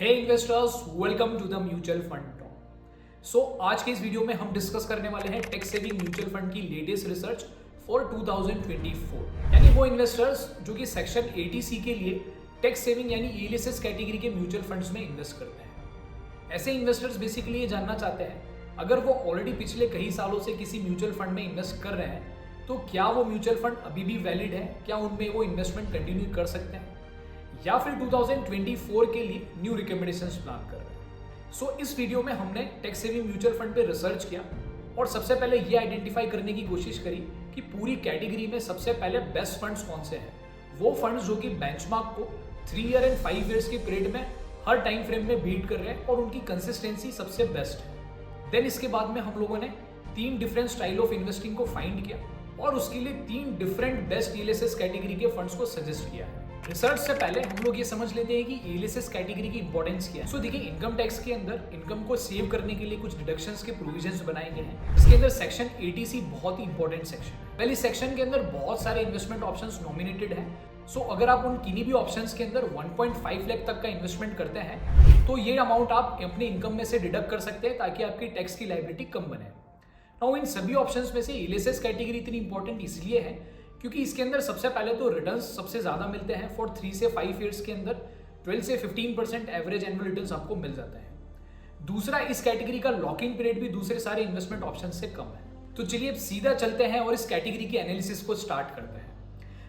Hey investors, welcome to the mutual fund talk. So आज के इस वीडियो में हम डिस्कस करने वाले हैं टैक्स सेविंग म्यूचुअल फंड की लेटेस्ट रिसर्च फॉर 2024। यानी वो इन्वेस्टर्स जो कि सेक्शन 80C के लिए टैक्स सेविंग यानी ELSS कैटेगरी के म्यूचुअल फंड्स में इन्वेस्ट करते हैं। ऐसे इन्वेस्टर्स बेसिकली ये जानना चाहते हैं अगर वो ऑलरेडी पिछले कई सालों से किसी म्यूचुअल फंड में इन्वेस्ट कर रहे हैं तो क्या वो म्यूचुअल फंड अभी भी वैलिड है, क्या उनमें वो इन्वेस्टमेंट कंटिन्यू कर सकते हैं या फिर 2024 के लिए न्यू रिकमेंडेशंस प्लान कर रहे हैं। सो इस वीडियो में हमने टैक्स सेविंग म्यूचुअल फंड पे रिसर्च किया और सबसे पहले ये आइडेंटिफाई करने की कोशिश करी कि पूरी कैटेगरी में सबसे पहले बेस्ट फंड्स कौन से हैं, वो फंड्स जो कि बेंचमार्क को 3 ईयर एंड 5 ईयर्स के पीरियड में हर टाइम फ्रेम में बीट कर रहे हैं और उनकी कंसिस्टेंसी सबसे बेस्ट है। देन इसके बाद में हम लोगों ने 3 डिफरेंट स्टाइल ऑफ इन्वेस्टिंग को फाइंड किया और उसके लिए 3 डिफरेंट बेस्ट ELSS कैटेगरी के फंड्स को सजेस्ट किया है। रिसर्च से पहले हम लोग ये समझ लेते हैं कि ELSS कैटेगरी की इंपॉर्टेंस क्या है। सो देखिए, इनकम टैक्स के अंदर इनकम को सेव करने के लिए कुछ डिडक्शंस के प्रोविजंस बनाए गए हैं। इसके अंदर सेक्शन 80C बहुत ही इंपॉर्टेंट सेक्शन है। पहले सेक्शन के अंदर बहुत सारे इन्वेस्टमेंट ऑप्शंस नॉमिनेटेड हैं। सो अगर आप उन किन्हीं भी ऑप्शंस के अंदर 1.5 लाख तक का इन्वेस्टमेंट करते हैं तो ये अमाउंट आप अपने इनकम में से डिडक्ट कर सकते हैं ताकि आपकी टैक्स की लायबिलिटी कम बने। नाउ इन सभी ऑप्शंस में से ELSS कैटेगरी इतनी इंपॉर्टेंट इसलिए है क्योंकि इसके अंदर सबसे पहले तो रिटर्न्स सबसे ज़्यादा मिलते हैं। फॉर 3 से 5 ईयर्स के अंदर 12 से 15% एवरेज एनुअल रिटर्न्स आपको मिल जाता है। दूसरा, इस कैटेगरी का लॉकिंग पीरियड भी दूसरे सारे इन्वेस्टमेंट ऑप्शन से कम है। तो चलिए अब सीधा चलते हैं और इस कैटेगरी की एनालिसिस को स्टार्ट करते हैं।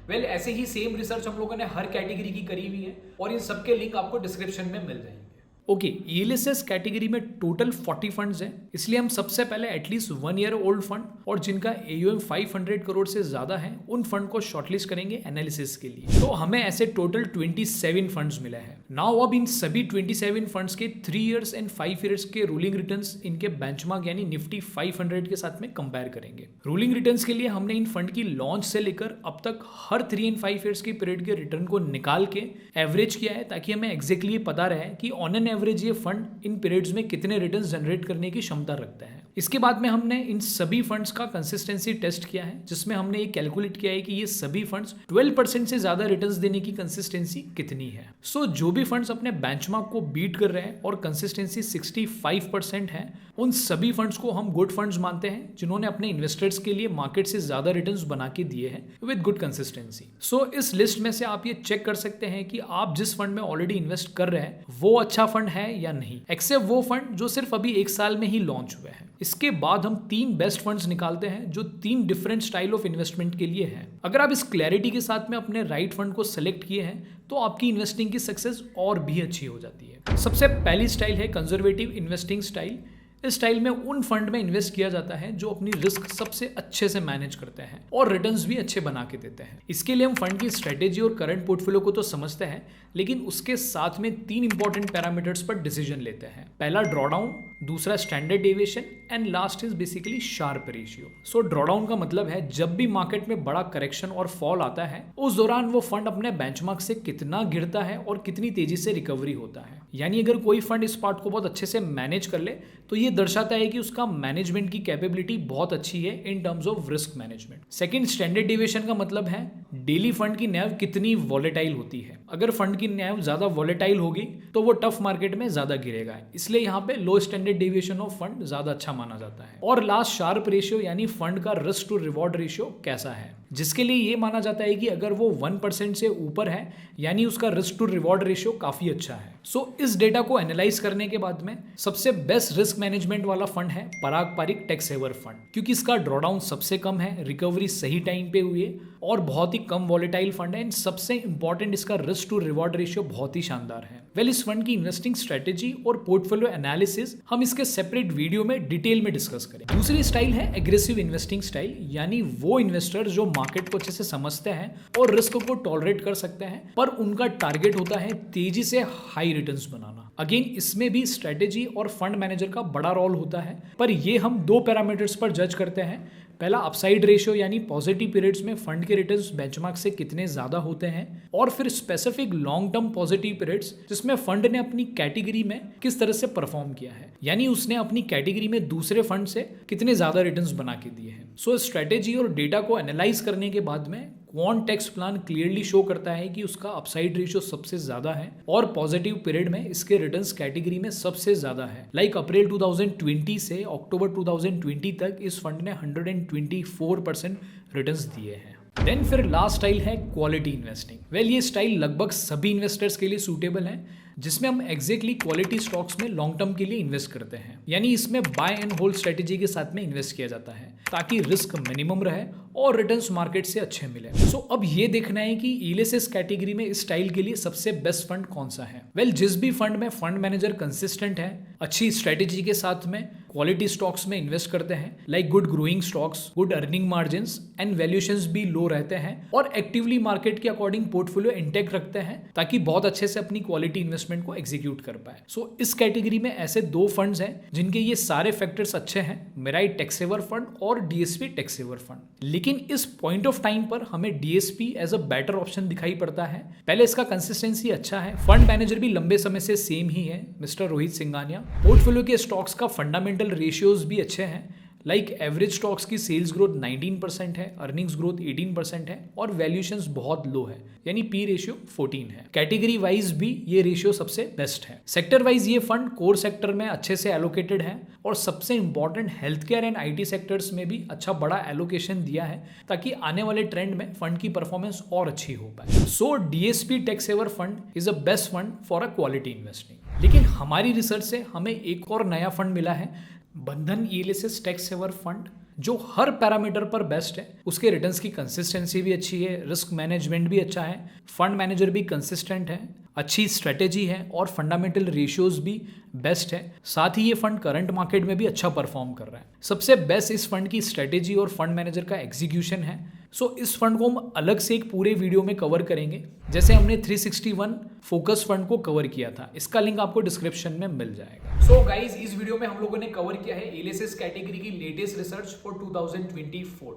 वेल, ऐसे ही सेम रिसर्च हम लोगों ने हर कैटेगरी की करी हुई है और इन सबके लिंक आपको डिस्क्रिप्शन में मिल जाएंगे। ओके, ELSS कैटेगरी में टोटल 40 फंड्स हैं, इसलिए हम सबसे पहले एटलीस्ट 1 ईयर ओल्ड फंड और जिनका AUM 500 करोड़ से ज्यादा है उन फंड को शॉर्टलिस्ट करेंगे एनालिसिस के लिए। तो हमें ऐसे टोटल 27 फंड्स मिले हैं। नाउ अब इन सभी 27 फंड्स के 3 इयर्स एंड 5 इयर्स के रूलिंग रिटर्न्स इनके बेंचमार्क यानी निफ्टी 500 के साथ में कंपेयर करेंगे। रूलिंग रिटर्न्स के लिए हमने इन फंड की लॉन्च से लेकर अब तक हर 3 एंड 5 इयर्स के पीरियड के रिटर्न को निकाल के एवरेज किया है ताकि हमें एग्जैक्टली पता रहे कि ऑन एन एवरेज ये फंड इन पीरियड्स में कितने रिटर्न्स जनरेट करने की क्षमता रखते हैं। इसके बाद में हमने इन सभी फंड्स का कंसिस्टेंसी टेस्ट किया है जिसमें हमने ये कैलकुलेट किया है कि ये सभी फंड्स 12% से ज्यादा रिटर्न्स देने की कंसिस्टेंसी कितनी है। सो जो भी फंड्स अपने बेंचमार्क को बीट कर रहे हैं और कंसिस्टेंसी 65% है उन सभी फंड्स को हम गुड फंड्स मानते हैं जिन्होंने अपने इन्वेस्टर्स के लिए मार्केट से ज्यादा रिटर्न्स बना के दिए हैं विद गुड कंसिस्टेंसी। सो इस लिस्ट में से आप ये चेक कर सकते हैं कि आप जिस फंड में ऑलरेडी इन्वेस्ट कर रहे हैं वो अच्छा फंड है या नहीं, एक्सेप्ट वो फंड जो सिर्फ अभी 1 साल में ही लॉन्च हुए हैं। इसके बाद हम 3 बेस्ट फंड्स निकालते हैं जो 3 डिफरेंट स्टाइल ऑफ इन्वेस्टमेंट के लिए हैं। अगर आप इस क्लैरिटी के साथ में अपने राइट फंड को सेलेक्ट किए हैं तो आपकी इन्वेस्टिंग की सक्सेस और भी अच्छी हो जाती है। सबसे पहली स्टाइल है कंजर्वेटिव इन्वेस्टिंग स्टाइल। इस स्टाइल में उन फंड में इन्वेस्ट किया जाता है जो अपनी रिस्क सबसे अच्छे से मैनेज करते हैं और रिटर्न्स भी अच्छे बना के देते हैं। इसके लिए हम फंड की स्ट्रेटेजी और करंट पोर्टफोलियो को तो समझते हैं लेकिन उसके साथ में 3 इंपॉर्टेंट पैरामीटर्स पर डिसीजन लेते हैं। पहला ड्रॉडाउन, दूसरा standard deviation and last is basically Sharpe ratio. So drawdown का मतलब है जब भी मार्केट में बड़ा करेक्शन और फॉल आता है उस दौरान वो फंड अपने बेंचमार्क से कितना गिरता है और कितनी तेजी से रिकवरी होता है। यानी अगर कोई फंड इस पार्ट को बहुत अच्छे से मैनेज कर ले तो ये दर्शाता है कि उसका मैनेजमेंट की कैपेबिलिटी बहुत अच्छी है in terms of risk management. Second, standard deviation का मतलब है डेली फंड की NAV कितनी वॉलेटाइल होती है। अगर फंड की NAV ज्यादा वॉलेटाइल होगी तो वो टफ मार्केट में ज्यादा गिरेगा, इसलिए यहाँ पे लो स्टैंडर्ड डेविएशन ऑफ फंड ज्यादा अच्छा माना जाता है। और लास्ट, शार्प रेशियो यानी फंड का रिस्क टू रिवॉर्ड रेशियो कैसा है, जिसके लिए ये माना जाता है कि अगर वो 1% से ऊपर है यानी उसका रिस्क टू रिवॉर्ड रेशियो काफी अच्छा है। सो इस डेटा को एनालाइज करने के बाद में सबसे बेस्ट रिस्क मैनेजमेंट वाला फंड है पराग पारिक टैक्स सेवर फंड, क्योंकि इसका ड्रॉडाउन सबसे कम है, रिकवरी सही टाइम पे हुई है और बहुत ही कम वॉलेटाइल फंड है। सबसे इंपॉर्टेंट, इसका रिस्क टू रिवॉर्ड रेशियो बहुत ही शानदार है। वेल, इस फंड की इन्वेस्टिंग स्ट्रेटेजी और पोर्टफोलियो एनालिसिस हम इसके सेपरेट वीडियो में डिटेल में डिस्कस करें। दूसरी स्टाइल है एग्रेसिव इन्वेस्टिंग स्टाइल, यानी वो इन्वेस्टर जो मार्केट को अच्छे से समझते हैं और रिस्क को टॉलरेट कर सकते हैं पर उनका टारगेट होता है तेजी से हाई रिटर्न्स बनाना। अगेन, इसमें भी स्ट्रेटेजी और फंड मैनेजर का बड़ा रोल होता है, पर ये हम 2 पैरामीटर्स पर जज करते हैं। पहला, अपसाइड रेशियो यानी पॉजिटिव पीरियड्स में फंड के रिटर्न्स बेंचमार्क से कितने ज्यादा होते हैं, और फिर specific long term positive periods जिसमें फंड ने अपनी कैटेगरी में किस तरह से परफॉर्म किया है, यानी उसने अपनी कैटेगरी में दूसरे फंड से कितने ज्यादा रिटर्न्स बना के दिए हैं। सो स्ट्रेटेजी और डेटा को एनालाइज करने के बाद में quant tax plan clearly show करता है कि उसका अपसाइड रेशियो सबसे ज्यादा है और पॉजिटिव पीरियड में इसके रिटर्न्स कैटेगरी में सबसे ज्यादा है। लाइक अप्रैल 2020 से अक्टूबर 2020 तक इस फंड ने 124% रिटर्न्स दिए हैं। देन फिर लास्ट स्टाइल है क्वालिटी इन्वेस्टिंग। वेल ये स्टाइल लगभग सभी इन्वेस्टर्स के लिए सूटेबल है, जिसमें हम एग्जैक्टली क्वालिटी स्टॉक्स में लॉन्ग टर्म के लिए इन्वेस्ट करते हैं। यानी इसमें बाय एंड होल्ड स्ट्रेटेजी के साथ में इन्वेस्ट किया जाता है ताकि रिस्क मिनिमम रहे और रिटर्न्स मार्केट से अच्छे मिले। सो अब ये देखना है कि इलेसिस कैटेगरी में इस स्टाइल के लिए सबसे बेस्ट फंड कौन सा है। वेल जिस भी फंड में फंड मैनेजर कंसिस्टेंट है, अच्छी स्ट्रेटेजी के साथ में क्वालिटी स्टॉक्स में इन्वेस्ट करते हैं, like good growing stocks, good earning margins and valuations भी लो रहते हैं और एक्टिवली मार्केट के अकॉर्डिंग पोर्टफोलियो इंटेक रखते हैं ताकि बहुत अच्छे से अपनी क्वालिटी इन्वेस्टमेंट को एग्जीक्यूट कर पाए। सो इस कैटेगरी में ऐसे दो फंड्स हैं जिनके ये सारे फैक्टर्स अच्छे हैं, मेराइट टैक्स सेवर फंड और डीएसपी टैक्स सेवर फंड। लेकिन इस पॉइंट ऑफ टाइम पर हमें DSP as a better option दिखाई पड़ता है। पहले इसका कंसिस्टेंसी अच्छा है, फंड मैनेजर भी लंबे समय से सेम ही है, मिस्टर रोहित सिंघानिया। पोर्टफोलियो के स्टॉक्स का फंडामेंटल रेशियोज भी अच्छे हैं, लाइक एवरेज स्टॉक्स की सेल्स ग्रोथ 19% है, अर्निंग्स ग्रोथ 18% है और वैल्यूएशंस बहुत लो है, यानी पी रेशियो 14 है। कैटेगरी वाइज भी ये रेशियो सबसे बेस्ट है। सेक्टर वाइज ये फंड कोर सेक्टर में अच्छे से एलोकेटेड है और सबसे important health care and IT sectors में भी अच्छा बड़ा एलोकेशन दिया है ताकि आने वाले ट्रेंड में फंड की परफॉर्मेंस और अच्छी हो पाए। So DSP tax saver fund is a best fund for a quality investing. लेकिन हमारी रिसर्च से हमें एक और नया फंड मिला है, बंधन इलेसिस टैक्स सेवर फंड, जो हर पैरामीटर पर बेस्ट है। उसके रिटर्न्स की कंसिस्टेंसी भी अच्छी है, रिस्क मैनेजमेंट भी अच्छा है, फंड मैनेजर भी कंसिस्टेंट है, अच्छी स्ट्रेटेजी है और फंडामेंटल रेशियोज भी बेस्ट है। साथ ही ये फंड करंट मार्केट में भी अच्छा परफॉर्म कर रहा है। सबसे बेस्ट इस फंड की स्ट्रेटेजी और फंड मैनेजर का एग्जीक्यूशन है। सो इस फंड को हम अलग से एक पूरे वीडियो में कवर करेंगे, जैसे हमने 361 फोकस फंड को कवर किया था। इसका लिंक आपको डिस्क्रिप्शन में मिल जाएगा। सो गाइज इस वीडियो में हम लोगों ने कवर किया है इलेसिस कैटेगरी की लेटेस्ट रिसर्च फॉर 2024।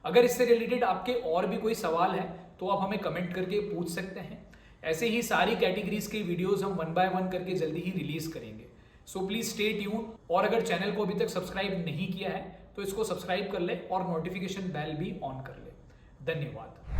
अगर इससे रिलेटेड आपके और भी कोई सवाल है तो आप हमें कमेंट करके पूछ सकते हैं। ऐसे ही सारी कैटेगरीज के वीडियोस हम 1 बाय 1 करके जल्दी ही रिलीज करेंगे। सो प्लीज स्टे ट्यून और अगर चैनल को अभी तक सब्सक्राइब नहीं किया है तो इसको सब्सक्राइब कर ले और नोटिफिकेशन बेल भी ऑन कर ले। धन्यवाद।